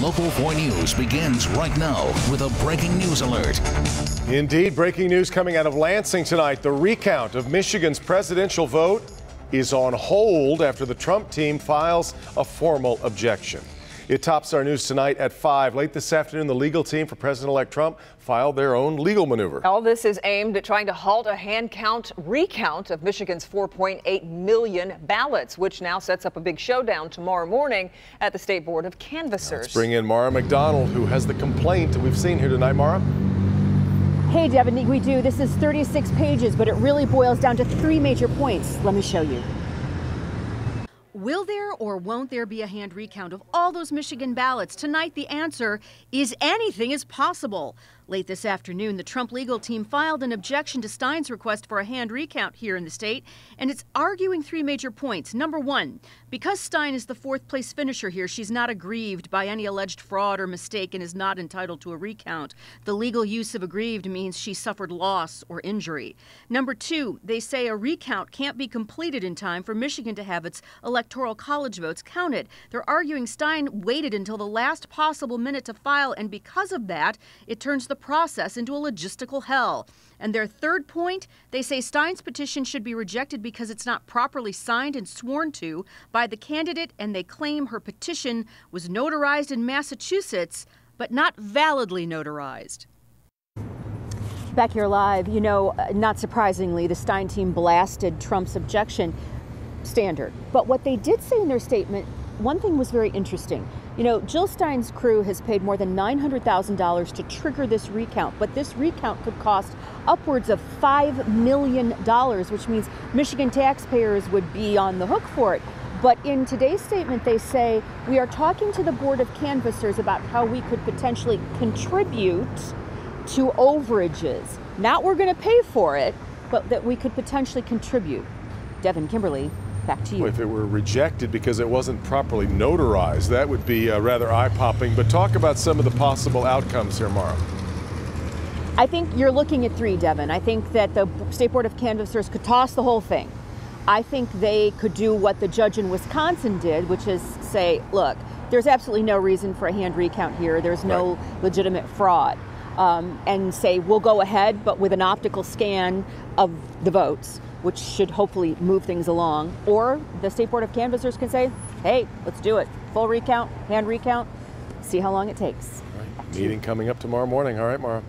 Local 4 News begins right now with a breaking news alert. Indeed, breaking news coming out of Lansing tonight. The recount of Michigan's presidential vote is on hold after the Trump team files a formal objection. It tops our news tonight at 5. Late this afternoon, the legal team for President-elect Trump filed their own legal maneuver. All this is aimed at trying to halt a recount of Michigan's 4.8 million ballots, which now sets up a big showdown tomorrow morning at the State Board of Canvassers. Let's bring in Mara McDonald, who has the complaint that we've seen here tonight. Mara? Hey, Devin, we do. This is 36 pages, but it really boils down to 3 major points. Let me show you. Will there or won't there be a hand recount of all those Michigan ballots? Tonight, the answer is anything is possible. Late this afternoon, the Trump legal team filed an objection to Stein's request for a hand recount here in the state, and it's arguing 3 major points. Number 1, because Stein is the 4th place finisher here, she's not aggrieved by any alleged fraud or mistake and is not entitled to a recount. The legal use of aggrieved means she suffered loss or injury. Number 2, they say a recount can't be completed in time for Michigan to have its electoral college votes counted. They're arguing Stein waited until the last possible minute to file, and because of that, it turns the process into a logistical hell. And their 3rd point, they say Stein's petition should be rejected because it's not properly signed and sworn to by the candidate, and they claim her petition was notarized in Massachusetts, but not validly notarized. Back here live, you know, not surprisingly, the Stein team blasted Trump's objection standard. But what they did say in their statement, one thing was very interesting. You know, Jill Stein's crew has paid more than $900,000 to trigger this recount, but this recount could cost upwards of $5 million, which means Michigan taxpayers would be on the hook for it. But in today's statement, they say, we are talking to the Board of Canvassers about how we could potentially contribute to overages. Not we're going to pay for it, but that we could potentially contribute. Devin, Kimberly, back to you. If it were rejected because it wasn't properly notarized, that would be rather eye-popping. But talk about some of the possible outcomes here, Mara. I think you're looking at 3, Devin. I think that the State Board of Canvassers could toss the whole thing. I think they could do what the judge in Wisconsin did, which is say, look, there's absolutely no reason for a hand recount here. There's no legitimate fraud. And say, we'll go ahead, but with an optical scan of the votes, which should hopefully move things along. Or the State Board of Canvassers can say, hey, let's do it. Full recount, hand recount, see how long it takes. Right. Meeting coming up tomorrow morning. All right, Mara.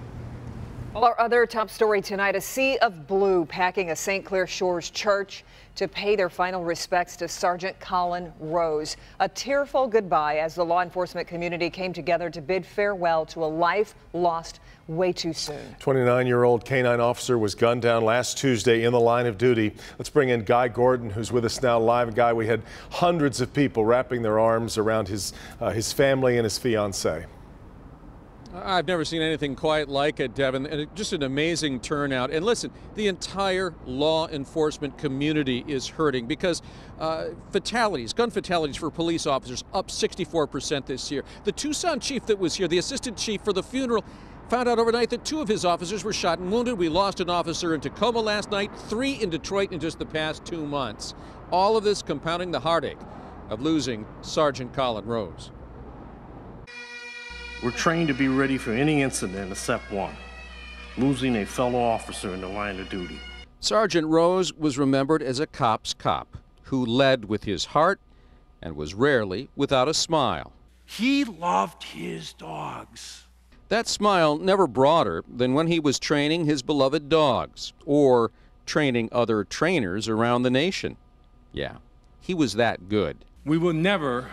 Well, our other top story tonight, a sea of blue packing a St. Clair Shores church to pay their final respects to Sergeant Colin Rose. A tearful goodbye as the law enforcement community came together to bid farewell to a life lost way too soon. 29-year-old K-9 officer was gunned down last Tuesday in the line of duty. Let's bring in Guy Gordon, who's with us now live. Guy, we had hundreds of people wrapping their arms around his family and his fiancée. I've never seen anything quite like it, Devin, and just an amazing turnout. And listen, the entire law enforcement community is hurting because gun fatalities for police officers up 64% this year. The Tucson chief that was here, the assistant chief for the funeral, found out overnight that 2 of his officers were shot and wounded. We lost an officer in Tacoma last night, 3 in Detroit in just the past 2 months. All of this compounding the heartache of losing Sergeant Colin Rose. We're trained to be ready for any incident except one, losing a fellow officer in the line of duty. Sergeant Rose was remembered as a cop's cop who led with his heart and was rarely without a smile. He loved his dogs. That smile never broader than when he was training his beloved dogs or training other trainers around the nation. Yeah, he was that good. We will never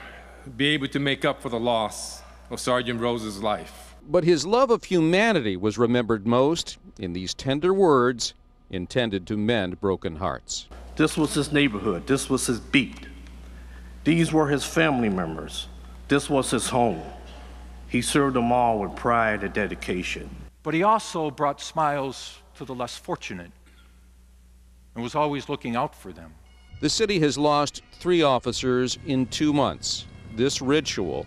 be able to make up for the loss of Sergeant Rose's life. But his love of humanity was remembered most in these tender words intended to mend broken hearts. This was his neighborhood. This was his beat. These were his family members. This was his home. He served them all with pride and dedication. But he also brought smiles to the less fortunate and was always looking out for them. The city has lost 3 officers in 2 months. This ritual,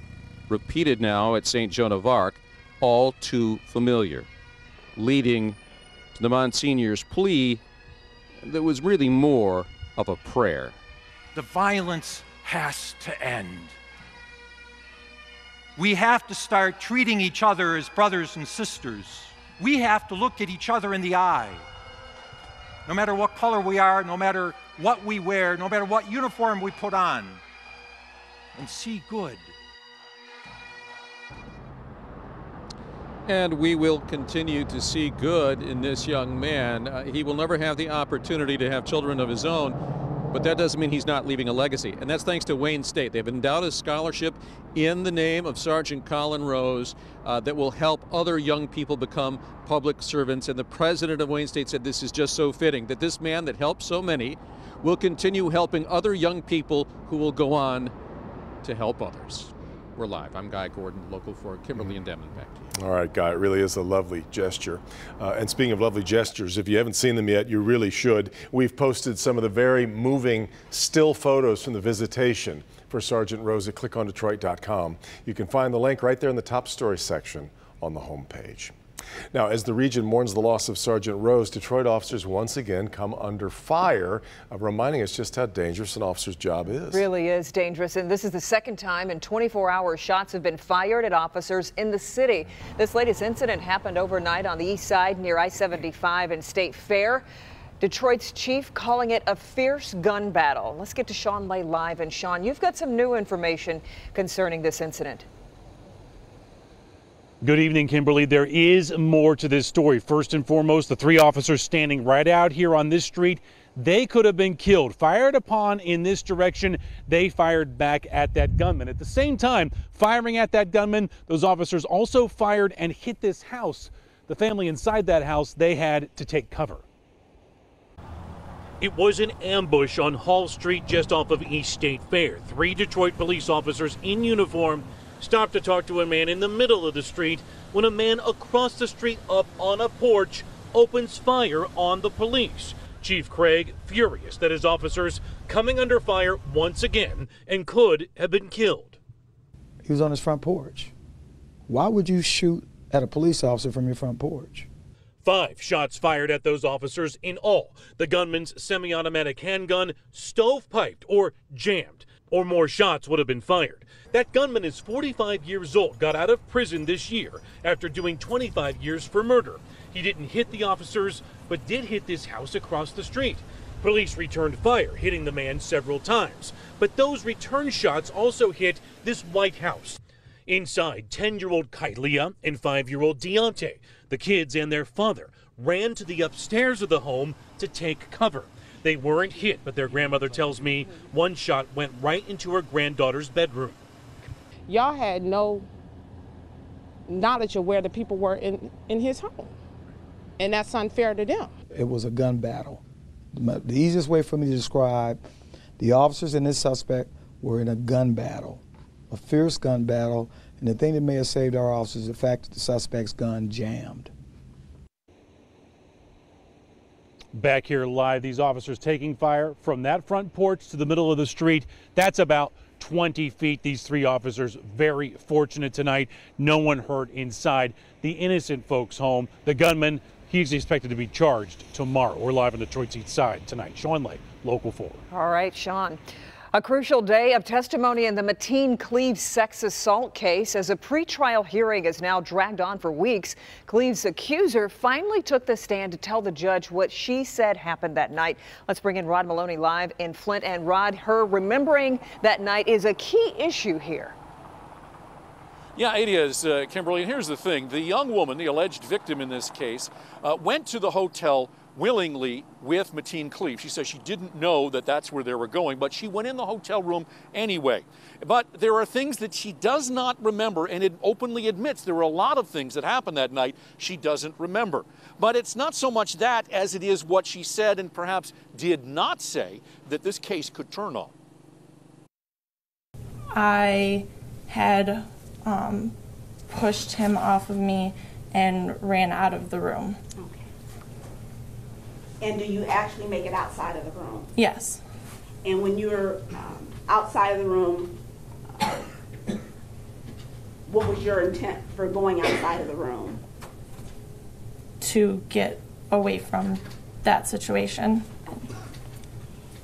repeated now at St. Joan of Arc, all too familiar, leading to the Monsignor's plea that was really more of a prayer. The violence has to end. We have to start treating each other as brothers and sisters. We have to look at each other in the eye. No matter what color we are, no matter what we wear, no matter what uniform we put on, and see good. And we will continue to see good in this young man. He will never have the opportunity to have children of his own, but that doesn't mean he's not leaving a legacy. And that's thanks to Wayne State. They've endowed a scholarship in the name of Sergeant Colin Rose that will help other young people become public servants. And the president of Wayne State said this is just so fitting, that this man that helped so many will continue helping other young people who will go on to help others. We're live. I'm Guy Gordon, Local 4, Kimberly and Devin, back to you. All right, Guy, it really is a lovely gesture. And speaking of lovely gestures, if you haven't seen them yet, you really should. We've posted some of the very moving still photos from the visitation for Sergeant Rose at clickondetroit.com. You can find the link right there in the top story section on the homepage. Now, as the region mourns the loss of Sergeant Rose, Detroit officers once again come under fire, reminding us just how dangerous an officer's job is. It really is dangerous, and this is the second time in 24 hours shots have been fired at officers in the city. This latest incident happened overnight on the east side near I-75 and State Fair. Detroit's chief calling it a fierce gun battle. Let's get to Sean Lay live. And Sean, you've got some new information concerning this incident. Good evening, Kimberly. There is more to this story. First and foremost, the three officers standing right out here on this street, they could have been killed. Fired upon in this direction, they fired back at that gunman. At the same time, firing at that gunman, those officers also fired and hit this house. The family inside that house, they had to take cover. It was an ambush on Hall Street just off of East State Fair. 3 Detroit police officers in uniform stopped to talk to a man in the middle of the street when a man across the street up on a porch opens fire on the police. Chief Craig furious that his officers coming under fire once again and could have been killed. He was on his front porch. Why would you shoot at a police officer from your front porch? 5 shots fired at those officers in all. The gunman's semi-automatic handgun stovepiped or jammed, or more shots would have been fired. That gunman is 45 years old, got out of prison this year after doing 25 years for murder. He didn't hit the officers, but did hit this house across the street. Police returned fire, hitting the man several times. But those return shots also hit this White House. Inside, 10-year-old Kylia and 5-year-old Deontay, the kids and their father, ran to the upstairs of the home to take cover. They weren't hit, but their grandmother tells me one shot went right into her granddaughter's bedroom. Y'all had no knowledge of where the people were in his home, and that's unfair to them. It was a gun battle. The easiest way for me to describe the officers and this suspect were in a gun battle, a fierce gun battle, and the thing that may have saved our officers is the fact that the suspect's gun jammed. Back here live, these officers taking fire from that front porch to the middle of the street. That's about 20 feet. These 3 officers very fortunate tonight. No one hurt inside the innocent folks' home. The gunman, he's expected to be charged tomorrow. We're live on Detroit's east side tonight. Sean Lay, Local 4. All right, Sean. A crucial day of testimony in the Mateen Cleaves sex assault case as a pretrial hearing is now dragged on for weeks. Cleaves' accuser finally took the stand to tell the judge what she said happened that night. Let's bring in Rod Maloney live in Flint. And Rod, her remembering that night is a key issue here. Yeah, it is, Kimberly. And here's the thing. The young woman, the alleged victim in this case, went to the hotel willingly with Mateen Cleaves. She says she didn't know that that's where they were going, but she went in the hotel room anyway. But there are things that she does not remember, and it openly admits there were a lot of things that happened that night she doesn't remember. But it's not so much that as it is what she said and perhaps did not say that this case could turn on. I had pushed him off of me and ran out of the room. And do you actually make it outside of the room? Yes. And when you're outside of the room, what was your intent for going outside of the room? To get away from that situation.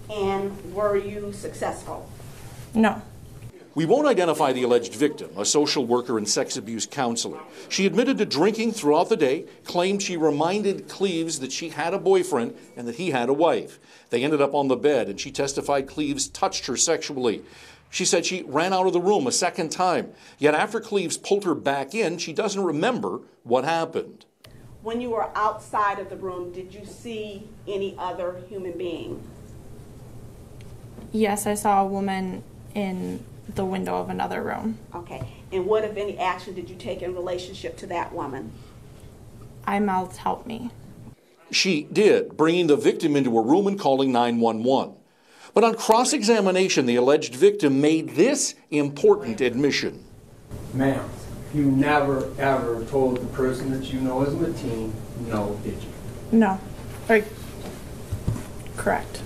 And were you successful? No. We won't identify the alleged victim, a social worker and sex abuse counselor. She admitted to drinking throughout the day, claimed she reminded Cleaves that she had a boyfriend and that he had a wife. They ended up on the bed, and she testified Cleaves touched her sexually. She said she ran out of the room a second time. Yet after Cleaves pulled her back in, she doesn't remember what happened. When you were outside of the room, did you see any other human being? Yes, I saw a woman in the window of another room. Okay. And what, if any, action did you take in relationship to that woman? I mouthed, "Help me." She did, bringing the victim into a room and calling 911. But on cross-examination, the alleged victim made this important admission. Ma'am, you never, ever told the person that you know as Mateen no, did you? No. Correct.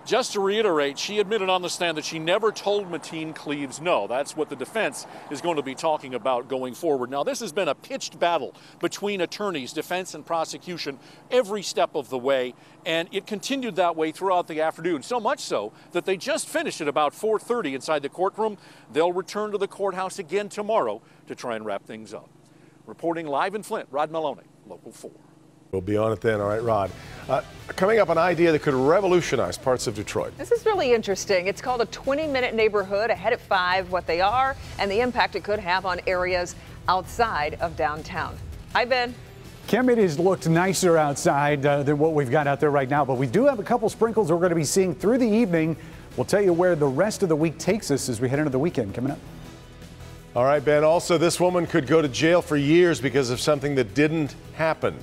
Just to reiterate, she admitted on the stand that she never told Mateen Cleaves no. That's what the defense is going to be talking about going forward. Now, this has been a pitched battle between attorneys, defense and prosecution, every step of the way, and it continued that way throughout the afternoon, so much so that they just finished at about 4:30 inside the courtroom. They'll return to the courthouse again tomorrow to try and wrap things up. Reporting live in Flint, Rod Maloney, Local 4. We'll be on it then. All right, Rod. Coming up, an idea that could revolutionize parts of Detroit. This is really interesting. It's called a 20-minute neighborhood, ahead at 5, what they are, and the impact it could have on areas outside of downtown. Hi, Ben. Kim, it has looked nicer outside than what we've got out there right now, but we do have a couple sprinkles we're going to be seeing through the evening. We'll tell you where the rest of the week takes us as we head into the weekend coming up. All right, Ben. Also, this woman could go to jail for years because of something that didn't happen.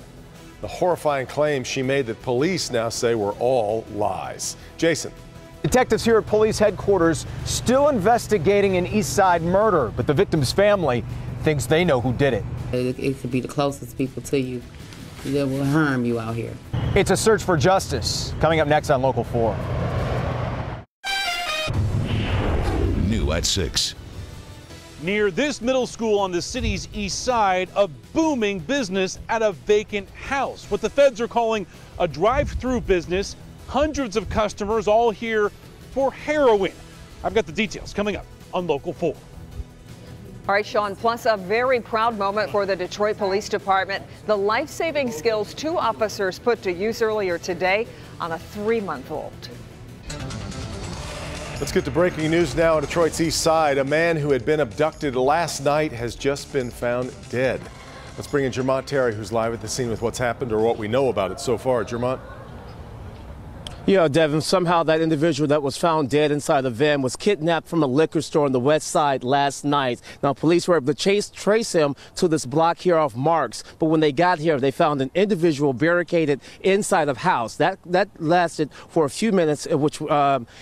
The horrifying claims she made that police now say were all lies. Jason. Detectives here at police headquarters still investigating an East Side murder, but the victim's family thinks they know who did it. It could be the closest people to you that will harm you out here. It's a search for justice. Coming up next on Local 4. New at 6. Near this middle school on the city's east side, a booming business at a vacant house. What the feds are calling a drive-through business. Hundreds of customers all here for heroin. I've got the details coming up on Local 4. All right, Sean, plus a very proud moment for the Detroit Police Department. The life-saving skills 2 officers put to use earlier today on a 3-month-old. Let's get to breaking news now on Detroit's east side. A man who had been abducted last night has just been found dead. Let's bring in Jermont Terry, who's live at the scene with what's happened or what we know about it so far. Jermont. Yeah, Devin, somehow that individual that was found dead inside the van was kidnapped from a liquor store on the west side last night. Now, police were able to trace him to this block here off Marks, but when they got here, they found an individual barricaded inside of house. That lasted for a few minutes, which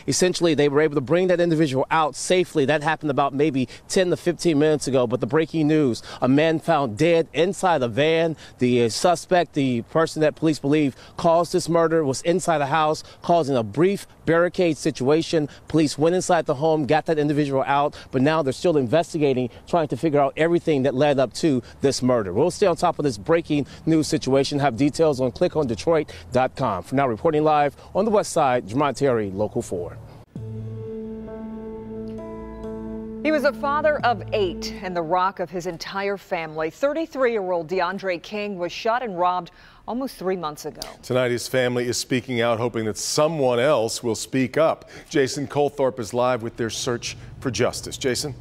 essentially they were able to bring that individual out safely. That happened about maybe 10 to 15 minutes ago, but the breaking news, a man found dead inside the van. The suspect, the person that police believe caused this murder, was inside the house, causing a brief barricade situation. Police went inside the home, got that individual out, but now they're still investigating, trying to figure out everything that led up to this murder. We'll stay on top of this breaking news situation, have details on clickondetroit.com. For now, reporting live on the west side, Jermont Terry, Local 4. He was a father of 8 and the rock of his entire family. 33-year-old DeAndre King was shot and robbed almost 3 months ago. Tonight, his family is speaking out, hoping that someone else will speak up. Jason Colthorpe is live with their search for justice. Jason?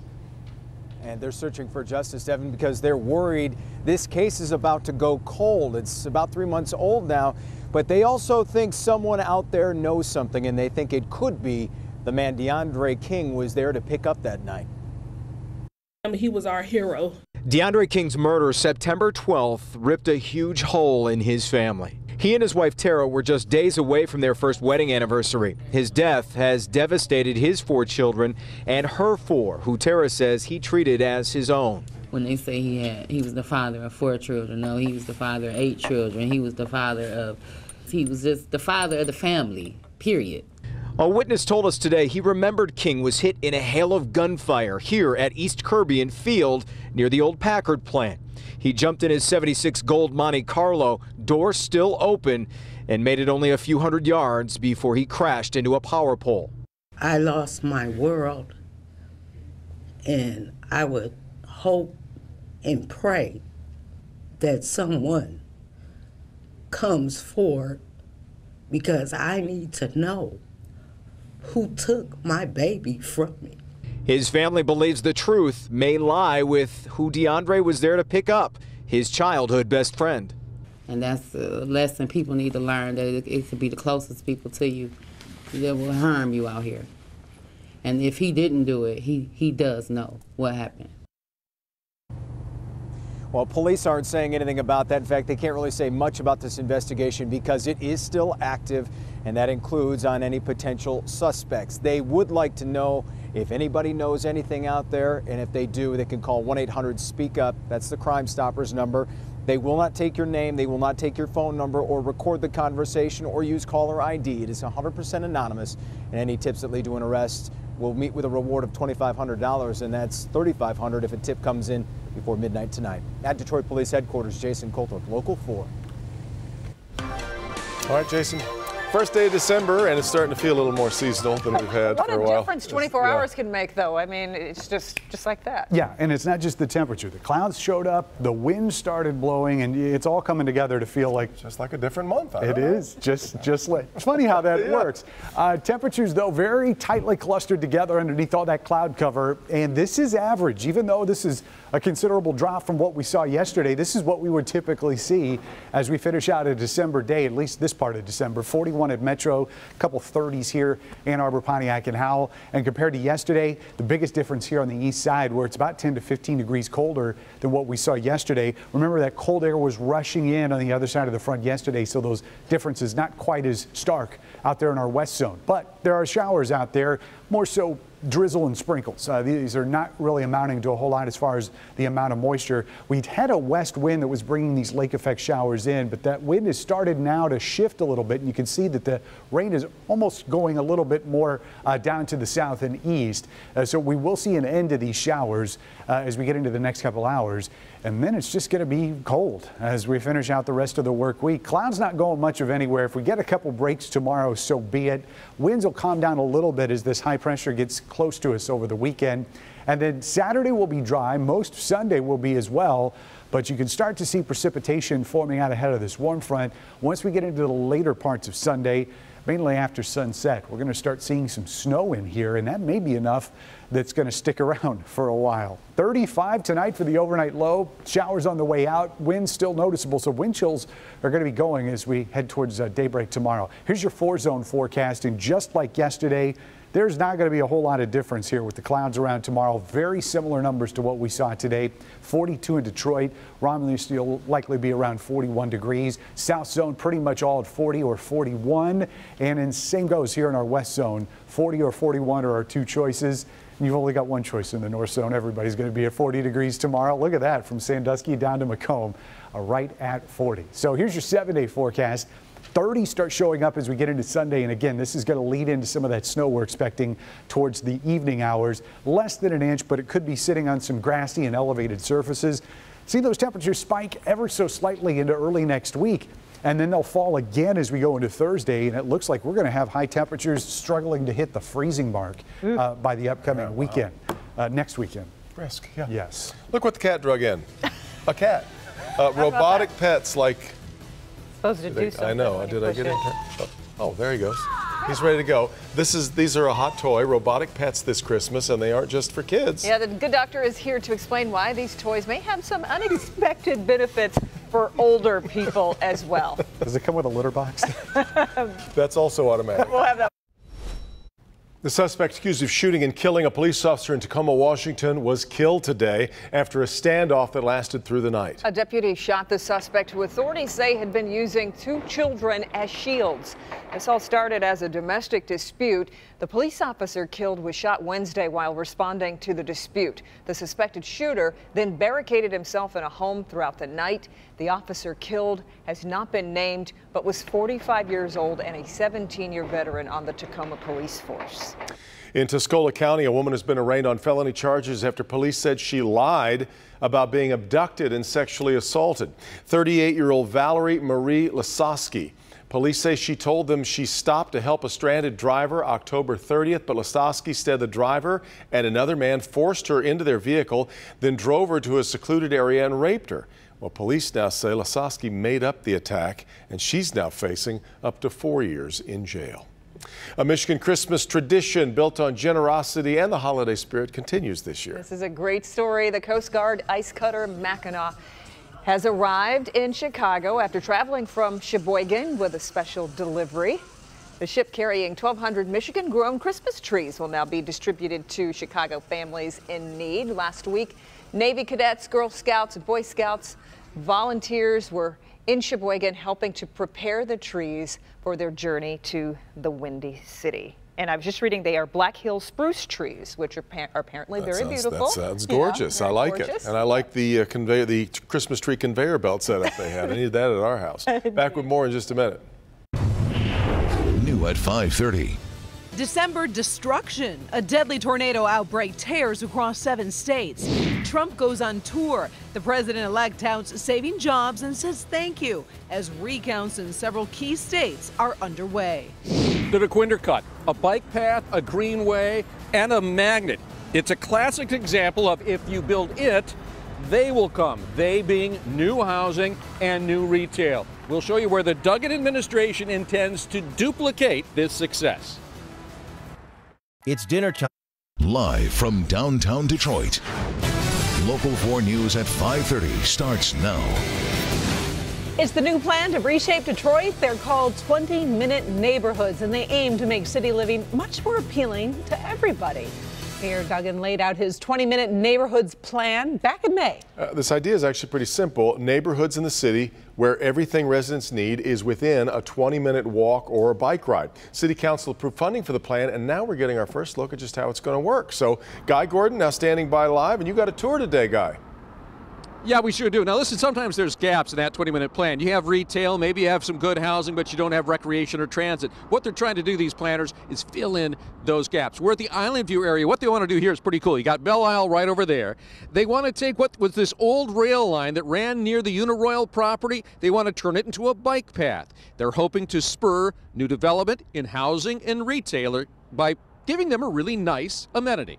And they're searching for justice, Devin, because they're worried this case is about to go cold. It's about 3 months old now, but they also think someone out there knows something, and they think it could be the man DeAndre King was there to pick up that night. He was our hero. DeAndre King's murder September 12th ripped a huge hole in his family. He and his wife Tara were just days away from their first wedding anniversary. His death has devastated his 4 children and her 4, who Tara says he treated as his own. When they say he was the father of 4 children, no, he was the father of 8 children. He was just the father of the family, period. A witness told us today he remembered King was hit in a hail of gunfire here at East Kirby Field near the old Packard plant. He jumped in his '76 Gold Monte Carlo, door still open, and made it only a few hundred yards before he crashed into a power pole. I lost my world, and I would hope and pray that someone comes forward, because I need to know who took my baby from me. His family believes the truth may lie with who DeAndre was there to pick up, his childhood best friend. And that's a lesson people need to learn, that it could be the closest people to you that will harm you out here. And if he didn't do it, he does know what happened. Well, police aren't saying anything about that. In fact, they can't really say much about this investigation because it is still active, and that includes on any potential suspects. They would like to know if anybody knows anything out there, and if they do, they can call 1-800-SPEAK-UP. That's the Crime Stoppers number. They will not take your name, they will not take your phone number or record the conversation or use caller ID. It is 100% anonymous, and any tips that lead to an arrest will meet with a reward of $2,500, and that's $3,500 if a tip comes in before midnight tonight. At Detroit Police Headquarters, Jason Colthorpe, Local 4. All right, Jason. First day of December, and it's starting to feel a little more seasonal than we've had for a while. What a difference 24 hours can make, though. I mean, it's just like that. Yeah, and it's not just the temperature. The clouds showed up, the wind started blowing, and it's all coming together to feel like just like a different month. It is just like. It's funny how that works. Temperatures, though, very tightly clustered together underneath all that cloud cover, and this is average. Even though this is a considerable drop from what we saw yesterday, this is what we would typically see as we finish out a December day, at least this part of December. 41 at Metro, a couple 30s here, Ann Arbor, Pontiac, and Howell. And compared to yesterday, the biggest difference here on the east side, where it's about 10 to 15 degrees colder than what we saw yesterday. Remember, that cold air was rushing in on the other side of the front yesterday, so those differences not quite as stark out there in our west zone. But there are showers out there, more so drizzle and sprinkles. These are not really amounting to a whole lot as far as the amount of moisture. We'd had a west wind that was bringing these lake effect showers in, but that wind has started now to shift a little bit, and you can see that the rain is almost going a little bit more down to the south and east. So we will see an end to these showers as we get into the next couple hours. And then it's just going to be cold as we finish out the rest of the work week. Clouds not going much of anywhere. If we get a couple breaks tomorrow, so be it. Winds will calm down a little bit as this high pressure gets close to us over the weekend. And then Saturday will be dry. Most Sunday will be as well. But you can start to see precipitation forming out ahead of this warm front once we get into the later parts of Sunday, mainly after sunset. We're going to start seeing some snow in here, and that may be enough that's going to stick around for a while. 35 tonight for the overnight low. Showers on the way out. Winds still noticeable, so wind chills are going to be going as we head towards daybreak tomorrow. Here's your 4-zone forecast, and just like yesterday, there's not going to be a whole lot of difference here with the clouds around tomorrow. Very similar numbers to what we saw today. 42 in Detroit. Romulus will likely be around 41 degrees. South zone pretty much all at 40 or 41. And then same goes here in our west zone. 40 or 41 are our two choices. And you've only got one choice in the north zone. Everybody's going to be at 40 degrees tomorrow. Look at that, from Sandusky down to Macomb, right at 40. So here's your 7-day forecast. 30 start showing up as we get into Sunday, and again, this is going to lead into some of that snow we're expecting towards the evening hours. Less than an inch, but it could be sitting on some grassy and elevated surfaces. See those temperatures spike ever so slightly into early next week, and then they'll fall again as we go into Thursday, and it looks like we're going to have high temperatures struggling to hit the freezing mark by the upcoming weekend, next weekend. Brisk, yeah. Yes. Look what the cat drug in. A cat. Robotic pets like... Supposed to do something. I know. Did I get it? Oh, there he goes. He's ready to go. These are a hot toy, robotic pets this Christmas, and they aren't just for kids. Yeah, the Good Doctor is here to explain why these toys may have some unexpected benefits for older people as well. Does it come with a litter box? That's also automatic. We'll have that. The suspect accused of shooting and killing a police officer in Tacoma, Washington, was killed today after a standoff that lasted through the night. A deputy shot the suspect, who authorities say had been using 2 children as shields. This all started as a domestic dispute. The police officer killed was shot Wednesday while responding to the dispute. The suspected shooter then barricaded himself in a home throughout the night. The officer killed has not been named, but was 45 years old and a 17-year veteran on the Tacoma police force. In Tuscola County, a woman has been arraigned on felony charges after police said she lied about being abducted and sexually assaulted. 38-year-old Valerie Marie Lasowski Police say she told them she stopped to help a stranded driver October 30th, but Lasowski said the driver and another man forced her into their vehicle, then drove her to a secluded area and raped her. Well, police now say Lasowski made up the attack, and she's now facing up to 4 years in jail. A Michigan Christmas tradition built on generosity and the holiday spirit continues this year. This is a great story. The Coast Guard ice cutter Mackinac has arrived in Chicago after traveling from Sheboygan with a special delivery. The ship carrying 1,200 Michigan-grown Christmas trees will now be distributed to Chicago families in need. Last week, Navy cadets, Girl Scouts, Boy Scouts, volunteers were in Sheboygan helping to prepare the trees for their journey to the Windy City. And I was just reading they are Black Hill spruce trees, which are apparently very beautiful. That sounds gorgeous. Yeah, I like it. And I like the Christmas tree conveyor belt setup they had. I need that at our house. Back with more in just a minute. New at 5:30. December destruction. A deadly tornado outbreak tears across 7 states. Trump goes on tour. The president-elect touts saving jobs and says thank you as recounts in several key states are underway. The DeQuinder Cut, a bike path, a greenway, and a magnet. It's a classic example of if you build it, they will come. They being new housing and new retail. We'll show you where the Duggan administration intends to duplicate this success. It's dinner time. Live from downtown Detroit. Local 4 News at 5:30 starts now. It's the new plan to reshape Detroit. They're called 20-minute neighborhoods, and they aim to make city living much more appealing to everybody. Mayor Duggan laid out his 20-minute neighborhoods plan back in May. This idea is actually pretty simple. Neighborhoods in the city where everything residents need is within a 20-minute walk or a bike ride. City Council approved funding for the plan, and now we're getting our first look at just how it's going to work. So Guy Gordon now standing by live, and you got a tour today, Guy. Yeah, we sure do. Now listen, sometimes there's gaps in that 20-minute plan. You have retail, maybe you have some good housing, but you don't have recreation or transit. What they're trying to do, these planners, is fill in those gaps. We're at the Island View area. What they want to do here is pretty cool. You got Belle Isle right over there. They want to take what was this old rail line that ran near the Uniroyal property. They want to turn it into a bike path. They're hoping to spur new development in housing and retailer by giving them a really nice amenity.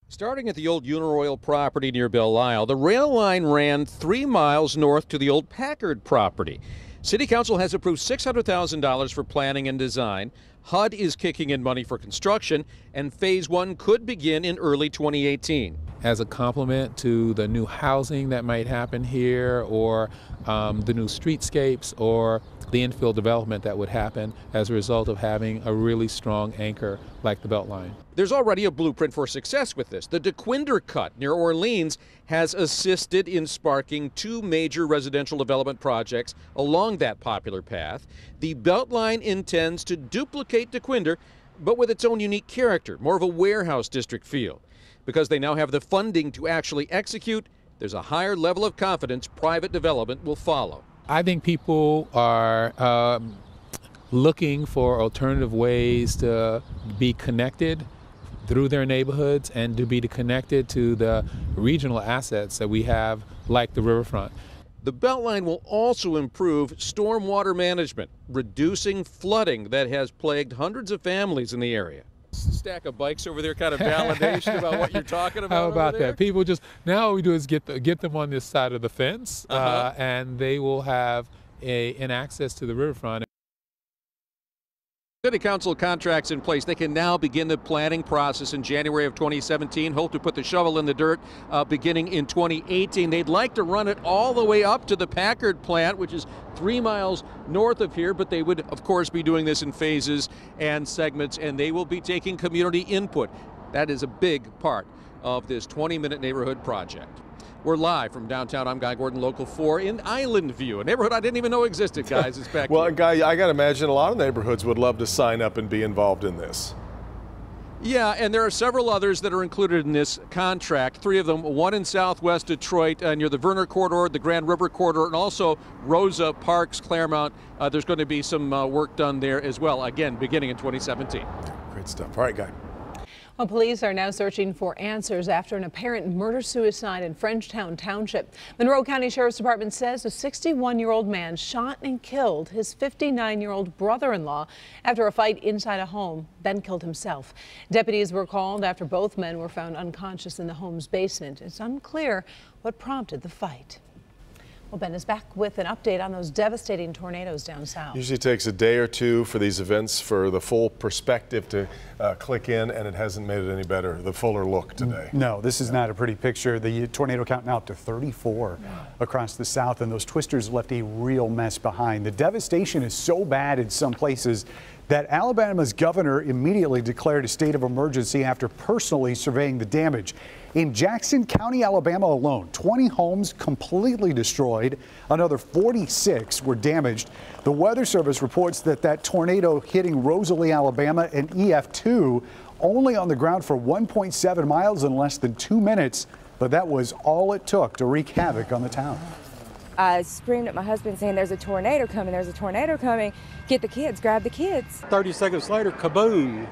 Starting at the old Uniroyal property near Belle Isle, the rail line ran 3 miles north to the old Packard property. City Council has approved $600,000 for planning and design. HUD is kicking in money for construction, and Phase 1 could begin in early 2018. As a complement to the new housing that might happen here, or the new streetscapes, or the infill development that would happen as a result of having a really strong anchor like the Beltline. There's already a blueprint for success with this. The DeQuinder Cut near Orleans has assisted in sparking 2 major residential development projects along that popular path. The Beltline intends to duplicate DeQuinder, but with its own unique character, more of a warehouse district feel. Because they now have the funding to actually execute, there's a higher level of confidence private development will follow. I think people are looking for alternative ways to be connected through their neighborhoods and to be connected to the regional assets that we have, like the riverfront. The Beltline will also improve stormwater management, reducing flooding that has plagued hundreds of families in the area. Stack of bikes over there, kind of validation about what you're talking about. How about over there? that? People just, now what we do is get them on this side of the fence, and they will have an access to the riverfront. City Council contracts in place. They can now begin the planning process in January of 2017. Hope to put the shovel in the dirt beginning in 2018. They'd like to run it all the way up to the Packard plant, which is 3 miles north of here, but they would, of course, be doing this in phases and segments, and they will be taking community input. That is a big part of this 20-minute neighborhood project. We're live from downtown. I'm Guy Gordon, Local 4 in Island View, a neighborhood I didn't even know existed, guys. It's back Well, here. Guy, I got to imagine a lot of neighborhoods would love to sign up and be involved in this. Yeah, and there are several others that are included in this contract. 3 of them, one in southwest Detroit near the Verner Corridor, the Grand River Corridor, and also Rosa Parks, Claremont. There's going to be some work done there as well, again, beginning in 2017. Great stuff. All right, Guy. Well, police are now searching for answers after an apparent murder-suicide in Frenchtown Township. Monroe County Sheriff's Department says a 61-year-old man shot and killed his 59-year-old brother-in-law after a fight inside a home, then killed himself. Deputies were called after both men were found unconscious in the home's basement. It's unclear what prompted the fight. Well, Ben is back with an update on those devastating tornadoes down south. Usually takes a day or two for these events for the full perspective to click in, and it hasn't made it any better, the fuller look today. No, this is not a pretty picture. The tornado count now up to 34 across the south, and those twisters left a real mess behind. The devastation is so bad in some places that Alabama's governor immediately declared a state of emergency after personally surveying the damage. In Jackson County, Alabama alone, 20 homes completely destroyed. Another 46 were damaged. The Weather Service reports that tornado hitting Rosalie, Alabama, and EF2 only on the ground for 1.7 miles in less than 2 minutes. But that was all it took to wreak havoc on the town. I screamed at my husband saying, "There's a tornado coming, there's a tornado coming. Get the kids, grab the kids." 30 seconds later, kaboom,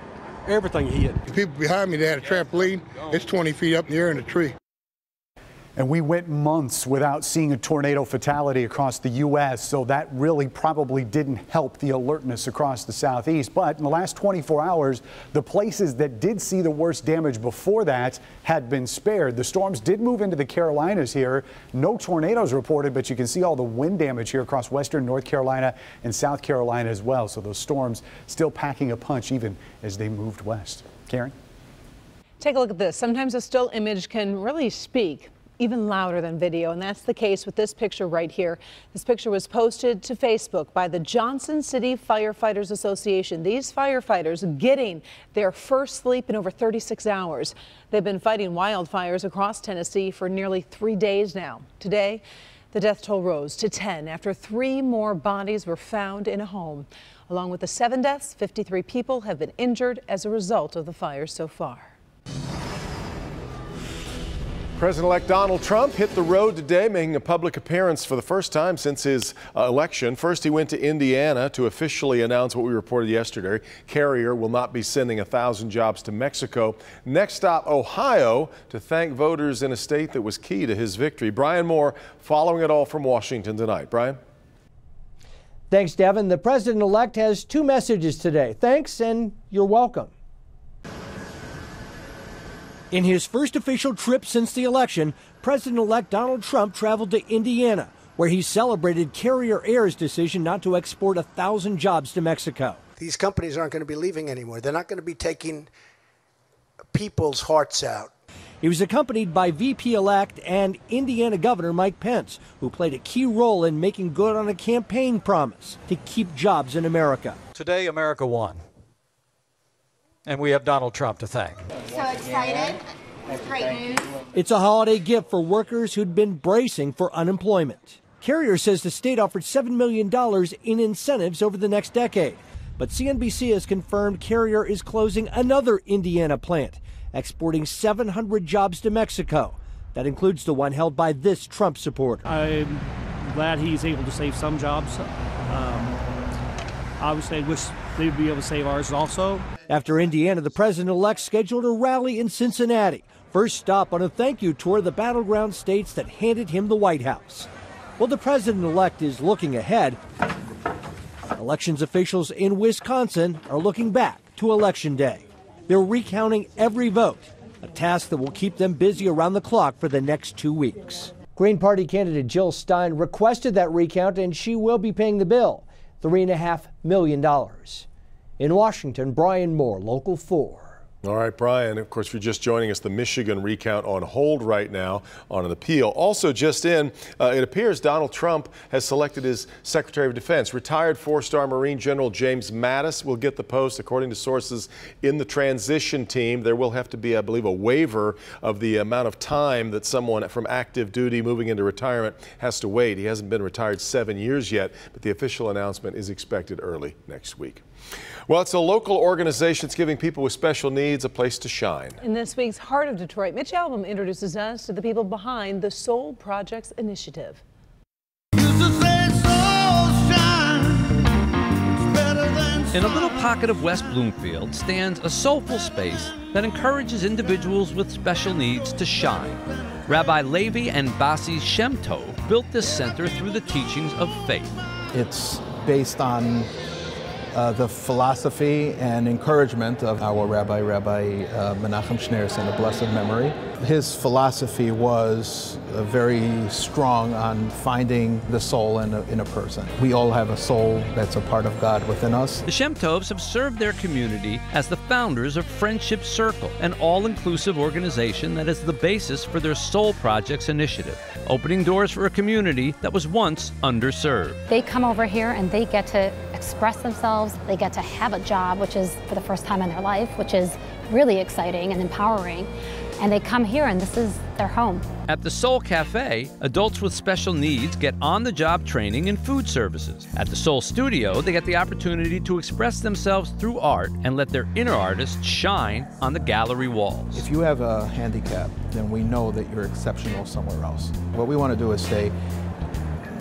everything hit. The people behind me, they had a trampoline. It's 20 feet up in the air in a tree. And we went months without seeing a tornado fatality across the U.S., so that really probably didn't help the alertness across the southeast. But in the last 24 hours, the places that did see the worst damage before that had been spared. The storms did move into the Carolinas here. No tornadoes reported, but you can see all the wind damage here across western North Carolina and South Carolina as well. So those storms still packing a punch even as they moved west. Karen? Take a look at this. Sometimes a still image can really speak even louder than video, and that's the case with this picture right here. This picture was posted to Facebook by the Johnson City Firefighters Association. These firefighters getting their first sleep in over 36 hours. They've been fighting wildfires across Tennessee for nearly 3 days now. Today, the death toll rose to 10 after 3 more bodies were found in a home. Along with the 7 deaths, 53 people have been injured as a result of the fires so far. President-elect Donald Trump hit the road today, making a public appearance for the first time since his election. First, he went to Indiana to officially announce what we reported yesterday. Carrier will not be sending 1,000 jobs to Mexico. Next stop, Ohio, to thank voters in a state that was key to his victory. Brian Moore following it all from Washington tonight. Brian? Thanks, Devin. The president-elect has 2 messages today. Thanks, and you're welcome. In his first official trip since the election, President-elect Donald Trump traveled to Indiana, where he celebrated Carrier Air's decision not to export 1,000 jobs to Mexico. These companies aren't going to be leaving anymore. They're not going to be taking people's hearts out. He was accompanied by VP-elect and Indiana Governor Mike Pence, who played a key role in making good on a campaign promise to keep jobs in America. Today, America won. And we have Donald Trump to thank. So excited. It's great news. It's a holiday gift for workers who'd been bracing for unemployment. Carrier says the state offered $7 million in incentives over the next decade. But CNBC has confirmed Carrier is closing another Indiana plant, exporting 700 jobs to Mexico. That includes the one held by this Trump supporter. I'm glad he's able to save some jobs. Obviously, I wish they'd be able to save ours also. After Indiana, the president-elect scheduled a rally in Cincinnati. First stop on a thank you tour of the battleground states that handed him the White House. Well, the president-elect is looking ahead. Elections officials in Wisconsin are looking back to Election Day. They're recounting every vote, a task that will keep them busy around the clock for the next 2 weeks. Green Party candidate Jill Stein requested that recount, and she will be paying the bill, $3.5 million. In Washington, Brian Moore, Local 4. All right, Brian, of course, if you're just joining us, the Michigan recount on hold right now on an appeal. Also just in, it appears Donald Trump has selected his Secretary of Defense. Retired 4-star Marine General James Mattis will get the post, according to sources in the transition team. There will have to be, I believe, a waiver of the amount of time that someone from active duty moving into retirement has to wait. He hasn't been retired 7 years yet, but the official announcement is expected early next week. Well, it's a local organization that's giving people with special needs a place to shine. In this week's Heart of Detroit, Mitch Albom introduces us to the people behind the Soul Projects initiative. Used to say soul shine, it's better than In a little pocket of West Bloomfield stands a soulful space that encourages individuals with special needs to shine. Rabbi Levi and Basi Shem Tov built this center through the teachings of faith. It's based on the philosophy and encouragement of our Rabbi Menachem Schneerson, a blessed memory. His philosophy was very strong on finding the soul in a person. We all have a soul that's a part of God within us. The Shem Tovs have served their community as the founders of Friendship Circle, an all-inclusive organization that is the basis for their Soul Projects initiative, opening doors for a community that was once underserved. They come over here and they get to express themselves. They get to have a job, which is for the first time in their life, which is really exciting and empowering. And they come here and this is their home. At the Soul Cafe, adults with special needs get on-the-job training in food services. At the Soul Studio, they get the opportunity to express themselves through art and let their inner artists shine on the gallery walls. If you have a handicap, then we know that you're exceptional somewhere else. What we want to do is say,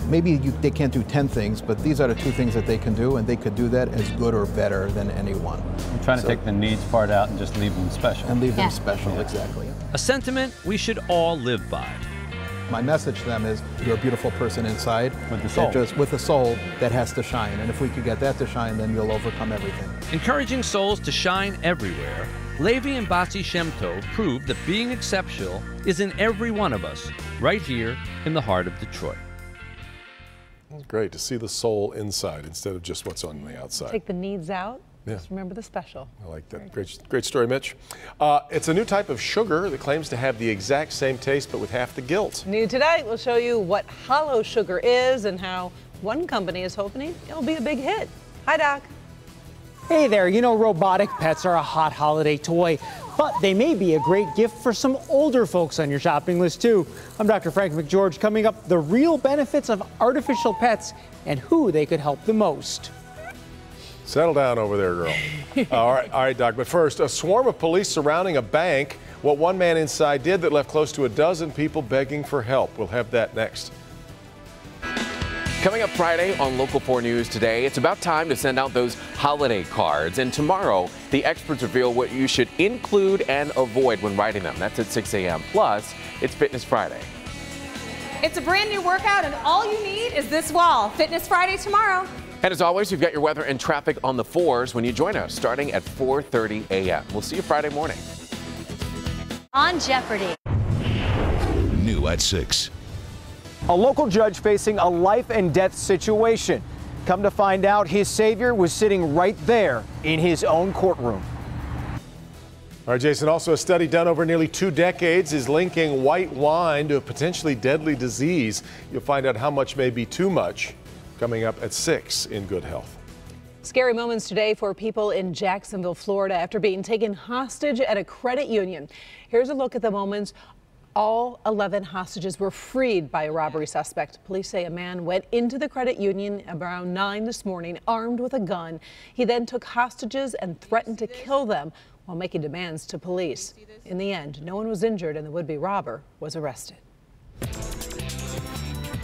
maybe they can't do 10 things, but these are the 2 things that they can do, and they could do that as good or better than anyone. I'm trying to take the needs part out and just leave them special. And leave them special, exactly. A sentiment we should all live by. My message to them is, you're a beautiful person inside. With the soul. With a soul that has to shine. And if we could get that to shine, then you'll overcome everything. Encouraging souls to shine everywhere, Levi and Basi Shem Tov proved that being exceptional is in every one of us, right here in the heart of Detroit. It's great to see the soul inside instead of just what's on the outside. Take the needs out. Yeah. Just remember the special. I like that. Great story, Mitch. It's a new type of sugar that claims to have the exact same taste but with half the guilt. New today, we'll show you what hollow sugar is and how one company is hoping it'll be a big hit. Hi, Doc. Hey there, you know robotic pets are a hot holiday toy, but they may be a great gift for some older folks on your shopping list too. I'm Dr. Frank McGeorge. Coming up, the real benefits of artificial pets and who they could help the most. Settle down over there, girl. All right, Doc. But first, a swarm of police surrounding a bank. What one man inside did that left close to a dozen people begging for help. We'll have that next. Coming up Friday on Local 4 News Today, it's about time to send out those holiday cards. And tomorrow, the experts reveal what you should include and avoid when writing them. That's at 6 a.m. Plus, it's Fitness Friday. It's a brand new workout, and all you need is this wall. Fitness Friday tomorrow. And as always, we've got your weather and traffic on the 4s when you join us starting at 4:30 a.m. We'll see you Friday morning. On Jeopardy! New at 6. A local judge facing a life and death situation. Come to find out, his savior was sitting right there in his own courtroom. All right, Jason, also a study done over nearly 2 decades is linking white wine to a potentially deadly disease. You'll find out how much may be too much coming up at 6 in Good Health. Scary moments today for people in Jacksonville, Florida, after being taken hostage at a credit union. Here's a look at the moments. All 11 hostages were freed by a robbery suspect. Police say a man went into the credit union around 9 this morning armed with a gun. He then took hostages and threatened to kill them while making demands to police. In the end, no one was injured and the would-be robber was arrested.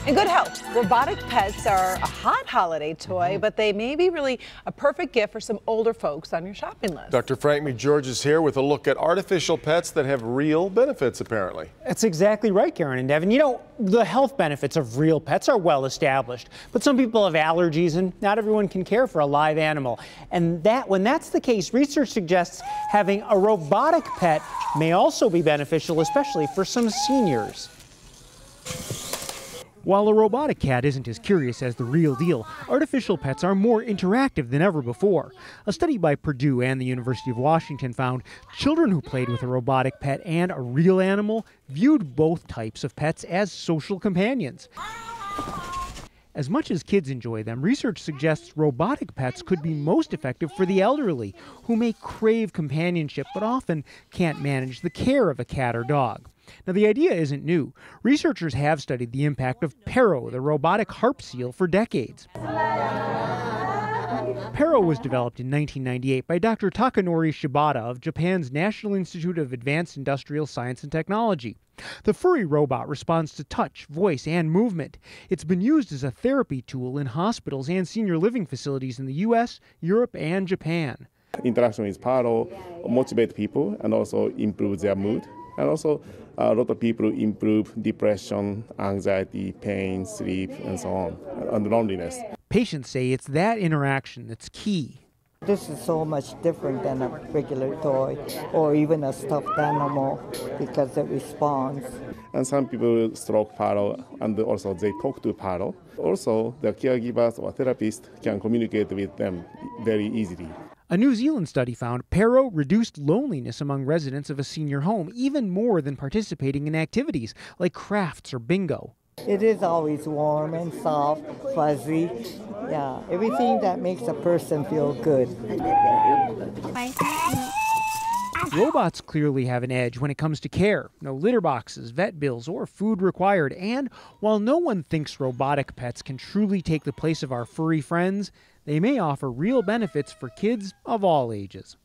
In Good Health, robotic pets are a hot holiday toy, but they may be really a perfect gift for some older folks on your shopping list. Dr. Frank McGeorge is here with a look at artificial pets that have real benefits, apparently. That's exactly right, Karen and Devin. You know, the health benefits of real pets are well established, but some people have allergies and not everyone can care for a live animal. And when that's the case, research suggests having a robotic pet may also be beneficial, especially for some seniors. While a robotic cat isn't as curious as the real deal, artificial pets are more interactive than ever before. A study by Purdue and the University of Washington found children who played with a robotic pet and a real animal viewed both types of pets as social companions. As much as kids enjoy them, research suggests robotic pets could be most effective for the elderly, who may crave companionship but often can't manage the care of a cat or dog. Now, the idea isn't new. Researchers have studied the impact of Pero, the robotic harp seal, for decades. Pero was developed in 1998 by Dr. Takanori Shibata of Japan's National Institute of Advanced Industrial Science and Technology. The furry robot responds to touch, voice, and movement. It's been used as a therapy tool in hospitals and senior living facilities in the U.S., Europe, and Japan. Interaction with Pero motivates people and also improves their mood. And also, a lot of people improve depression, anxiety, pain, sleep, and so on, and loneliness. Patients say it's that interaction that's key. This is so much different than a regular toy or even a stuffed animal because it responds. And some people stroke Pero and also they talk to Pero. Also, the caregivers or therapists can communicate with them very easily. A New Zealand study found Pero reduced loneliness among residents of a senior home even more than participating in activities like crafts or bingo. It is always warm and soft, fuzzy. Yeah, everything that makes a person feel good. Robots clearly have an edge when it comes to care. No litter boxes, vet bills, or food required. And while no one thinks robotic pets can truly take the place of our furry friends, they may offer real benefits for kids of all ages.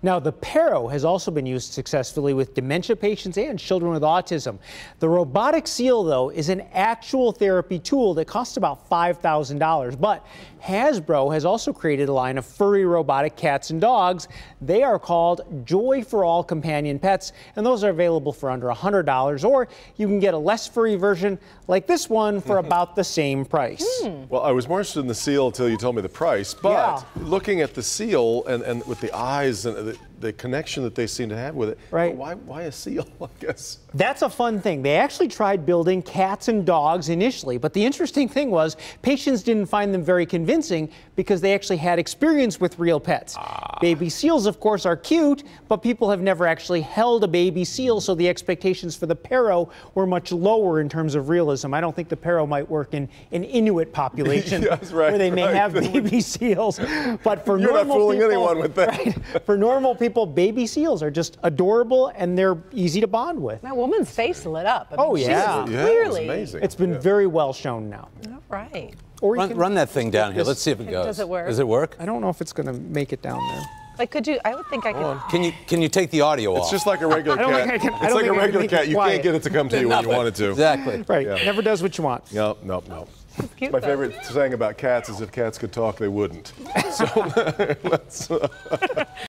Now, the Pero has also been used successfully with dementia patients and children with autism. The robotic seal, though, is an actual therapy tool that costs about $5,000. But Hasbro has also created a line of furry robotic cats and dogs. They are called Joy for All Companion Pets, and those are available for under $100. Or you can get a less furry version like this one for about the same price. Well, I was more interested in the seal until you told me the price, but looking at the seal and with the eyes and the connection that they seem to have with it, right? Why a seal, I guess? That's a fun thing. They actually tried building cats and dogs initially, but the interesting thing was patients didn't find them very convincing because they actually had experience with real pets. Baby seals, of course, are cute, but people have never actually held a baby seal, so the expectations for the Pero were much lower in terms of realism. I don't think the Pero might work in an Inuit population where they may have baby seals, but for You're normal not fooling people, anyone with that. Right, for normal people, baby seals are just adorable and they're easy to bond with. That woman's face lit up. I mean, Oh, yeah. Clearly. amazing. It's been very well shown now. All right. Or you Run that thing down here. Let's see if it goes. Does it work? Does it work? I don't know if it's going to make it down there. Like, could you? I would think I could. Can you take the audio off? It's just like a regular I don't cat. think I can- I It's don't like a think I can regular make it cat. You quiet. can't get it to come to you when you Nothing. want it to. Exactly. Right. Yeah. Never does what you want. No. Cute, My though. favorite saying about cats is if cats could talk, they wouldn't. So let's.